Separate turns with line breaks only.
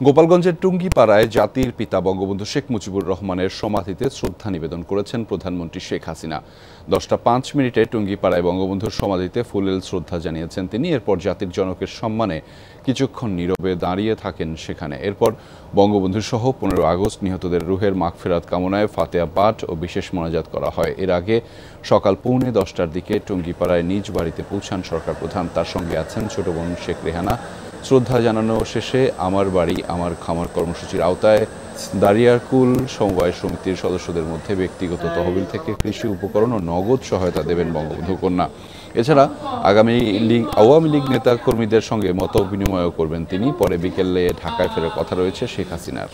গোপালগঞ্জের টুঙ্গিপাড়ায় জাতির পিতা বঙ্গবন্ধু শেখ মুজিবুর রহমানের সমাধিতে শ্রদ্ধা নিবেদন করেছেন প্রধানমন্ত্রী শেখ হাসিনা। 10টা 5 মিনিটে টুঙ্গিপাড়ায় বঙ্গবন্ধুর সমাধিতে ফুলেল শ্রদ্ধা জানিয়েছেন তিনি। এরপর জাতির জনকের সম্মানে কিছুক্ষণ নীরবে দাঁড়িয়ে থাকেন সেখানে। এরপর বঙ্গবন্ধু সহ 15 আগস্ট নিহতদের রুহের মাগফিরাত কামনায় ফাতেহা পাঠ ও বিশেষ মোনাজাত করা হয়। এর আগে সকাল 10:45টার দিকে টুঙ্গিপাড়ায় নিজ বাড়িতে পৌঁছান সরকার প্রধান। তার সঙ্গে আছেন ছোট বোন শেখ রেহানা। শ্রদ্ধা জানানো শেষে আমার বাড়ি আমার খামার কর্মসূচির আওতায় দারিয়ারকুল সমবায় সমিতির সদস্যদের মধ্যে ব্যক্তিগত তহবিল থেকে কৃষি উপকরণ ও নগদ সহায়তা দেবেন বঙ্গবন্ধু কন্যা। এছাড়া আওয়ামী লীগ নেতা কর্মীদের সঙ্গে মত বিনিময়ও করবেন তিনি। পরে বিকেলে ঢাকায় ফেরার কথা রয়েছে শেখ হাসিনার।